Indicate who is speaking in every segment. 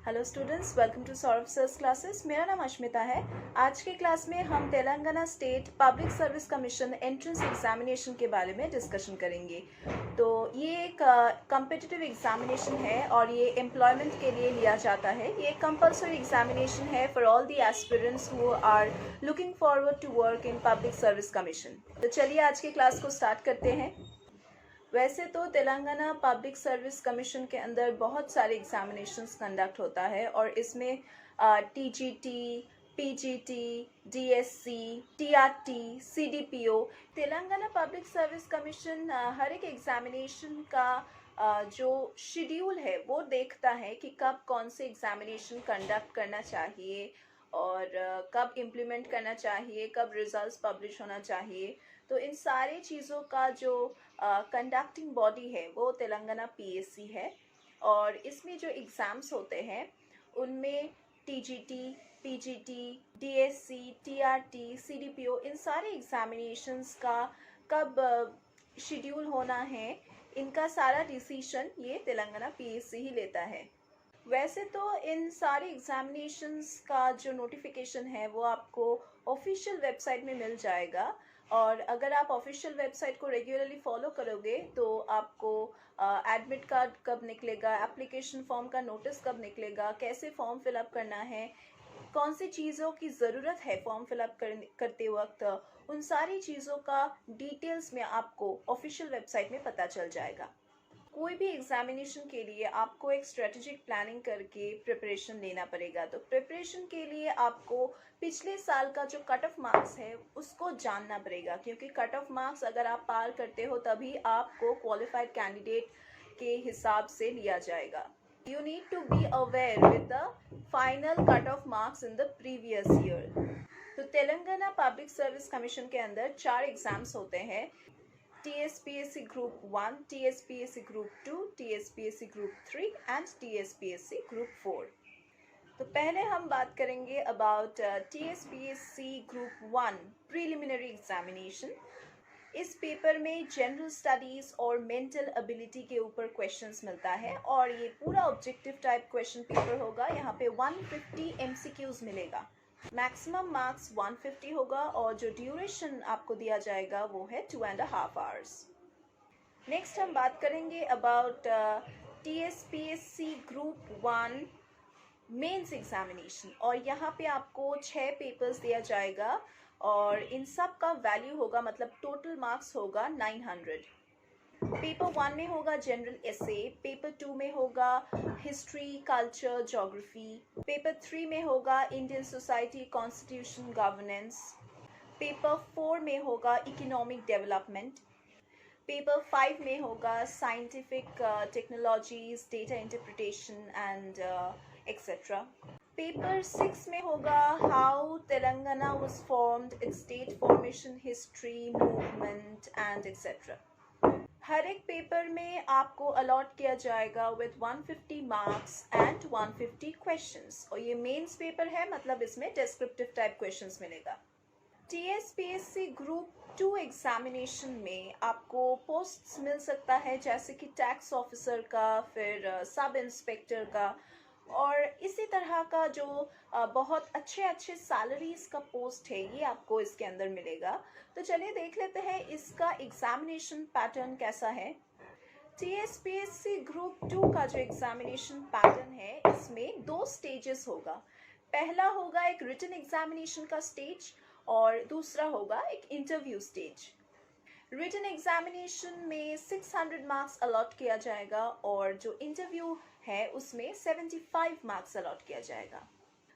Speaker 1: Hello students, welcome to Saurabh sirs classes. मेरा नाम अश्मिता है। आज के क्लास में हम Telangana state public service commission entrance examination के बारे में डिस्कशन करेंगे। तो ये एक कम्पिटिटिव एग्जामिनेशन है और ये एम्प्लॉयमेंट के लिए लिया जाता है। ये एक कंपल्सरी एग्जामिनेशन है for all the aspirants who are looking forward to work in public service commission. तो चलिए आज के क्लास को स्टार्ट करते हैं। वैसे तो तेलंगाना पब्लिक सर्विस कमीशन के अंदर बहुत सारे एग्जामिनेशंस कंडक्ट होता है और इसमें TGT, PGT, DSC, TRT, CDPO. Telangana Public service Commission हर एक एग्जामिनेशन का जो शेड्यूल है वो देखता है कि कब कौन से एग्जामिनेशन कंडक्ट करना चाहिए और कब इम्प्लीमेंट करना चाहिए, कब रिजल्ट्स पब्लिश होना चाहिए। तो इन सारे चीज़ों का जो कंडक्टिंग बॉडी है वो तेलंगाना पीएससी है और इसमें जो एग्ज़ाम्स होते हैं उनमें TGT, PGT, DSC, TRT, CDPO इन सारे एग्जामिनेशंस का कब शेड्यूल होना है, इनका सारा डिसीजन ये तेलंगाना पीएससी ही लेता है। वैसे तो इन सारे एग्जामिनेशंस का जो नोटिफिकेशन है वो आपको ऑफिशियल वेबसाइट में मिल जाएगा और अगर आप ऑफिशियल वेबसाइट को रेगुलरली फॉलो करोगे तो आपको एडमिट कार्ड कब निकलेगा, एप्लीकेशन फॉर्म का नोटिस कब निकलेगा, कैसे फॉर्म फिलअप करना है, कौन सी चीज़ों की ज़रूरत है फॉर्म फिलअप करते वक्त, उन सारी चीज़ों का डिटेल्स में आपको ऑफिशियल वेबसाइट में पता चल जाएगा। कोई भी एग्जामिनेशन के लिए आपको एक स्ट्रेटेजिक प्लानिंग करके प्रिपरेशन लेना पड़ेगा। तो प्रिपरेशन के लिए आपको पिछले साल का जो कट ऑफ मार्क्स है उसको जानना पड़ेगा, क्योंकि कट ऑफ मार्क्स अगर आप पार करते हो तभी आपको क्वालिफाइड कैंडिडेट के हिसाब से लिया जाएगा। You need to be aware with the final cut off marks in the previous year. तो तेलंगाना पब्लिक सर्विस कमीशन के अंदर 4 एग्जाम्स होते हैं: TSPSC Group 1, TSPSC Group 2, TSPSC Group 3 and TSPSC Group 4। तो पहले हम बात करेंगे about TSPSC Group 1 preliminary examination. इस पेपर में जनरल स्टडीज़ और मेंटल एबिलिटी के ऊपर क्वेश्चंस मिलता है और ये पूरा ऑब्जेक्टिव टाइप क्वेश्चन पेपर होगा। यहाँ पे 150 MCQs मिलेगा। मैक्सिमम मार्क्स 150 होगा और जो ड्यूरेशन आपको दिया जाएगा वो है 2.5 आवर्स। नेक्स्ट हम बात करेंगे about TSPSC group 1 mains examination और यहाँ पे आपको 6 पेपर्स दिया जाएगा और इन सब का वैल्यू होगा, मतलब टोटल मार्क्स होगा 900। पेपर 1 में होगा जनरल एसे, पेपर 2 में होगा हिस्ट्री, कल्चर, ज्योग्राफी, पेपर 3 में होगा Indian society, constitution, governance, paper 4 में होगा इकोनॉमिक डेवलपमेंट, पेपर 5 में होगा scientific technologies, data interpretation and etcetera. Paper 6 में होगा how Telangana was formed, it's state formation, history, movement and etcetera. हर एक पेपर में आपको अलॉट किया जाएगा विद 150 मार्क्स एंड 150 क्वेश्चंस और ये मेंस पेपर है, मतलब इसमें डिस्क्रिप्टिव टाइप क्वेश्चंस मिलेगा। TSPSC ग्रुप 2 एग्जामिनेशन में आपको पोस्ट्स मिल सकता है जैसे कि टैक्स ऑफिसर का, फिर सब इंस्पेक्टर का और इसी तरह का जो बहुत अच्छे सैलरीज का पोस्ट है ये आपको इसके अंदर मिलेगा। तो चलिए देख लेते हैं इसका एग्जामिनेशन पैटर्न कैसा है। TSPSC ग्रुप 2 का जो एग्जामिनेशन पैटर्न है इसमें 2 स्टेजेस होगा। पहला होगा एक रिटन एग्जामिनेशन का स्टेज और दूसरा होगा एक इंटरव्यू स्टेज। रिटन एग्जामिनेशन में 600 मार्क्स अलॉट किया जाएगा और जो इंटरव्यू है उसमें 75 मार्क्स अलॉट किया जाएगा।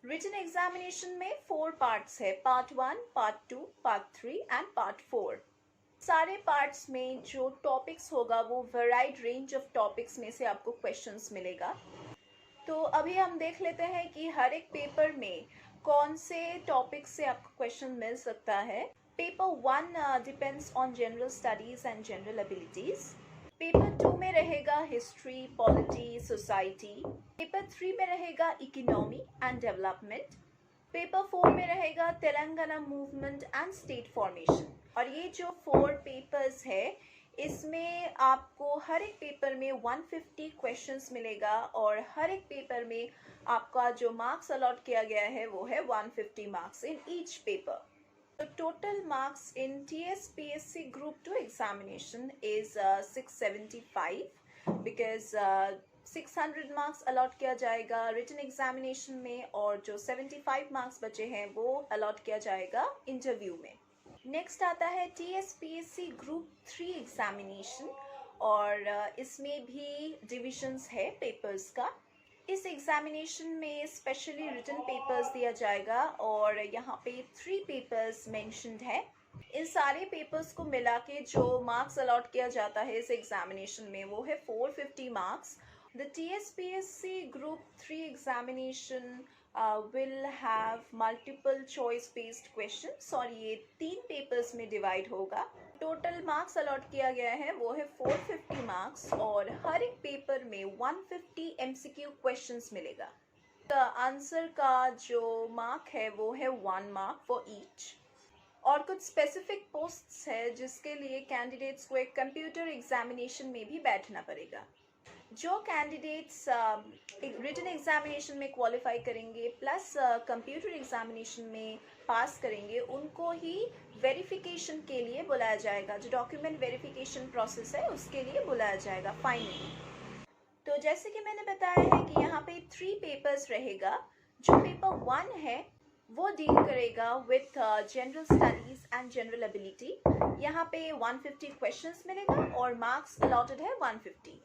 Speaker 1: रिटन एग्जामिनेशन में 4 पार्ट्स है, part 1, part 2, part 3 and part 4। सारे पार्ट्स में जो टॉपिक्स होगा वो वेराइड रेंज ऑफ टॉपिक्स में से आपको क्वेश्चंस मिलेगा। तो अभी हम देख लेते हैं कि हर एक पेपर में कौन से टॉपिक से आपको क्वेश्चन मिल सकता है। Paper 1 depends on general studies and general abilities. Paper 2 में रहेगा हिस्ट्री, पॉलिटी, सोसाइटी। पेपर 3 में रहेगा इकोनॉमी एंड डेवलपमेंट। पेपर 4 में रहेगा Telangana movement and state formation. और ये जो 4 पेपर्स है इसमें आपको हर एक पेपर में 150 क्वेश्चंस मिलेगा और हर एक पेपर में आपका जो मार्क्स अलॉट किया गया है वो है 150 marks in each paper. The total marks in TSPSC Group 2 examination is 675 because 600 marks allot किया जाएगा written examination में और जो 75 marks बचे हैं वो allot किया जाएगा interview में. Next आता है TSPSC Group 3 examination और इसमें भी divisions है papers का. इस एग्जामिनेशन में स्पेशली रिटन पेपर्स दिया जाएगा और यहाँ पे 3 पेपर्स मेंशन्ड है. इन सारे पेपर्स को मिला के जो मार्क्स अलॉट किया जाता है इस एग्जामिनेशन में वो है 450 marks. The TSPSC group 3 examination will have multiple choice based questions और ये 3 पेपर्स में डिवाइड होगा. टोटल मार्क्स अलॉट किया गया है वो है 450 मार्क्स और हर एक पेपर में 150 MCQ क्वेश्चंस मिलेगा. आंसर का जो मार्क है वो है 1 मार्क फॉर ईच. और कुछ स्पेसिफिक पोस्ट्स है जिसके लिए कैंडिडेट्स को एक कंप्यूटर एग्जामिनेशन में भी बैठना पड़ेगा. जो कैंडिडेट्स रिटन एग्जामिनेशन में क्वालिफाई करेंगे प्लस कंप्यूटर एग्जामिनेशन में पास करेंगे उनको ही वेरिफिकेशन के लिए बुलाया जाएगा. जो डॉक्यूमेंट वेरिफिकेशन प्रोसेस है उसके लिए बुलाया जाएगा फाइनली. तो जैसे कि मैंने बताया है कि यहाँ पे 3 पेपर्स रहेगा. जो पेपर 1 है वो डील करेगा with general studies and general ability. यहाँ पे 150 क्वेश्चंस मिलेगा और मार्क्स अलॉटेड है 150.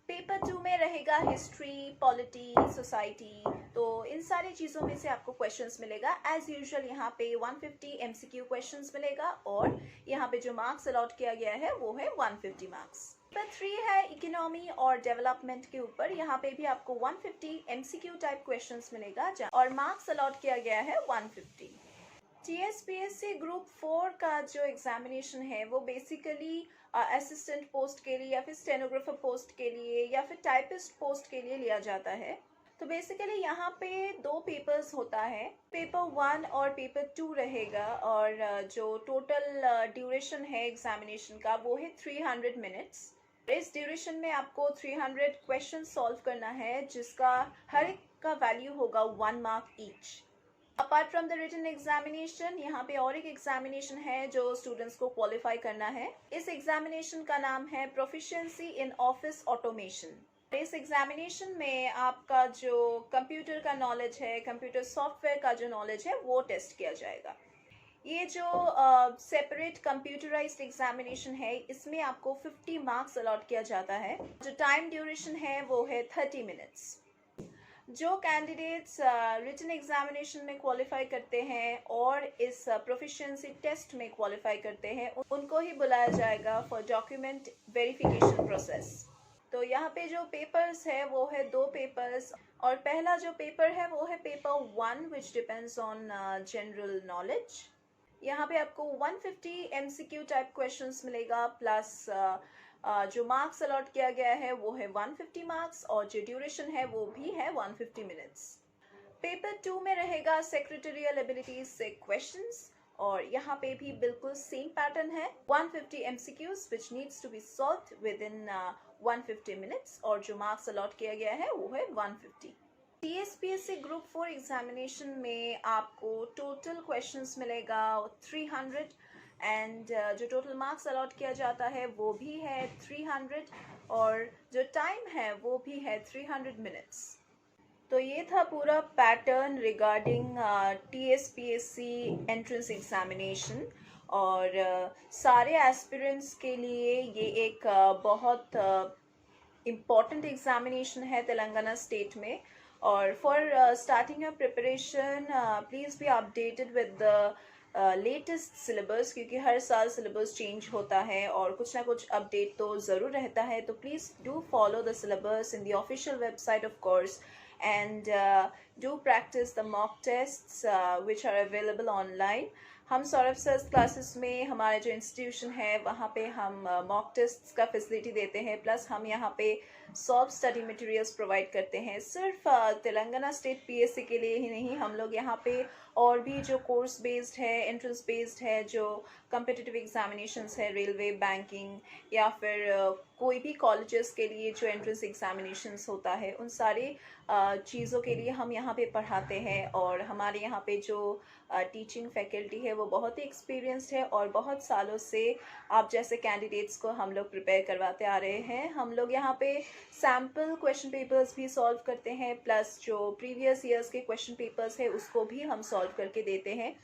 Speaker 1: पेपर 2 में रहेगा हिस्ट्री, पॉलिटी, सोसाइटी. तो इन सारी चीज़ों में से आपको क्वेश्चंस मिलेगा. एज यूजुअल यहाँ पे 150 MCQ क्वेश्चंस मिलेगा और यहाँ पे जो मार्क्स अलॉट किया गया है वो है 150 मार्क्स. पेपर 3 है इकोनॉमी और डेवलपमेंट के ऊपर. यहाँ पे भी आपको 150 MCQ टाइप क्वेश्चंस मिलेगा और मार्क्स अलॉट किया गया है 150. TSPSC ग्रुप 4 का जो एग्जामिनेशन है वो बेसिकली असिस्टेंट पोस्ट के लिए या फिर स्टेनोग्राफर पोस्ट के लिए या फिर टाइपिस्ट पोस्ट के लिए लिया जाता है. तो बेसिकली यहाँ पे 2 पेपर्स होता है. पेपर 1 और पेपर 2 रहेगा और जो टोटल ड्यूरेशन है एग्जामिनेशन का वो है 300 मिनट्स. इस ड्यूरेशन में आपको 300 क्वेश्चन सॉल्व करना है जिसका हर एक का वैल्यू होगा 1 mark each. Apart from the written examination यहाँ पे और एक एग्जामिनेशन है जो स्टूडेंट्स को क्वालिफाई करना है. इस एग्जामिनेशन का नाम है प्रोफिशिएंसी इन ऑफिस ऑटोमेशन. इस एग्जामिनेशन में आपका जो कंप्यूटर का नॉलेज है, कंप्यूटर सॉफ्टवेयर का जो नॉलेज है वो टेस्ट किया जाएगा. ये जो सेपरेट कंप्यूटराइज्ड एग्जामिनेशन है इसमें आपको 50 मार्क्स अलॉट किया जाता है. जो टाइम ड्यूरेशन है वो है 30 मिनट्स. जो कैंडिडेट्स रिटन एग्जामिनेशन में क्वालिफाई करते हैं और इस प्रोफिशिएंसी टेस्ट में क्वालिफाई करते हैं उनको ही बुलाया जाएगा फॉर डॉक्यूमेंट वेरिफिकेशन प्रोसेस. तो यहाँ पे जो पेपर्स है वो है 2 पेपर्स और पहला जो पेपर है वो है paper 1 which depends on general knowledge. यहाँ पे आपको 150 MCQ टाइप क्वेश्चंस मिलेगा प्लस जो मार्क्स अलॉट किया गया है वो है 150 मार्क्स और जो ड्यूरेशन है वो भी है 150 मिनट्स. पेपर 2 में रहेगा सेक्रेटरियल एबिलिटीज से क्वेश्चंस और यहाँ पे भी बिल्कुल सेम पैटर्न है. 150 MCQs which needs to be solved within 150 minutes और जो मार्क्स अलॉट किया गया है वो है 150. TSPSC ग्रुप 4 एग्जामिनेशन में आपको टोटल क्वेश्चंस मिलेगा 300 एंड जो टोटल मार्क्स अलॉट किया जाता है वो भी है 300 और जो टाइम है वो भी है 300 मिनट्स. तो ये था पूरा pattern regarding TSPSC entrance examination और सारे एस्पिरेंट्स के लिए ये एक बहुत इम्पॉर्टेंट एग्जामिनेशन है तेलंगाना स्टेट में. और for starting your preparation please be updated with the latest syllabus क्योंकि हर साल सिलेबस चेंज होता है और कुछ ना कुछ अपडेट तो ज़रूर रहता है. तो please do follow the syllabus in the official website of course and do practice the mock tests which are available online. हम सौरभ सर्स क्लासेस में हमारे जो इंस्टीट्यूशन है वहाँ पे हम मॉक टेस्ट का फैसिलिटी देते हैं, प्लस हम यहाँ पे सॉल्व स्टडी मटेरियल्स प्रोवाइड करते हैं। सिर्फ तेलंगाना स्टेट पीएससी के लिए ही नहीं, हम लोग यहाँ पे और भी जो कोर्स बेस्ड है, एंट्रेंस बेस्ड है, जो कम्पिटिटिव एग्जामिनेशंस है, रेलवे, बैंकिंग या फिर कोई भी कॉलेजेस के लिए जो एंट्रेंस एग्जामिनेशंस होता है, उन सारी चीज़ों के लिए हम यहाँ पे पढ़ाते हैं। और हमारे यहाँ पे जो टीचिंग फैकल्टी है वो बहुत ही एक्सपीरियंस्ड है और बहुत सालों से आप जैसे कैंडिडेट्स को हम लोग प्रिपेयर करवाते आ रहे हैं। हम लोग यहाँ पे सैम्पल क्वेश्चन पेपर्स भी सॉल्व करते हैं, प्लस जो प्रीवियस ईयर्स के क्वेश्चन पेपर्स है उसको भी हम सॉल्व करके देते हैं।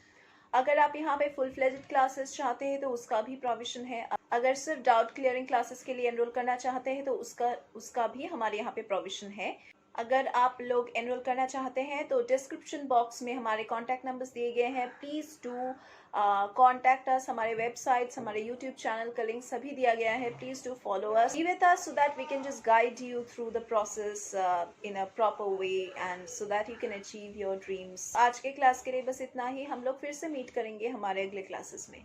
Speaker 1: अगर आप यहाँ पे फुल फ्लेज्ड क्लासेस चाहते हैं तो उसका भी प्रोविजन है। अगर सिर्फ डाउट क्लियरिंग क्लासेस के लिए एनरोल करना चाहते हैं तो उसका भी हमारे यहाँ पे प्रोविजन है। अगर आप लोग एनरोल करना चाहते हैं तो डिस्क्रिप्शन बॉक्स में हमारे कॉन्टैक्ट नंबर्स दिए गए हैं। Please do contact us. हमारे वेबसाइट्स, हमारे यूट्यूब चैनल का लिंक सभी दिया गया है। Please do follow us, be with us, so that we can just guide you through the process in a proper way and so that you can achieve your dreams. आज के class के लिए बस इतना ही। हम लोग फिर से मीट करेंगे हमारे अगले क्लासेस में।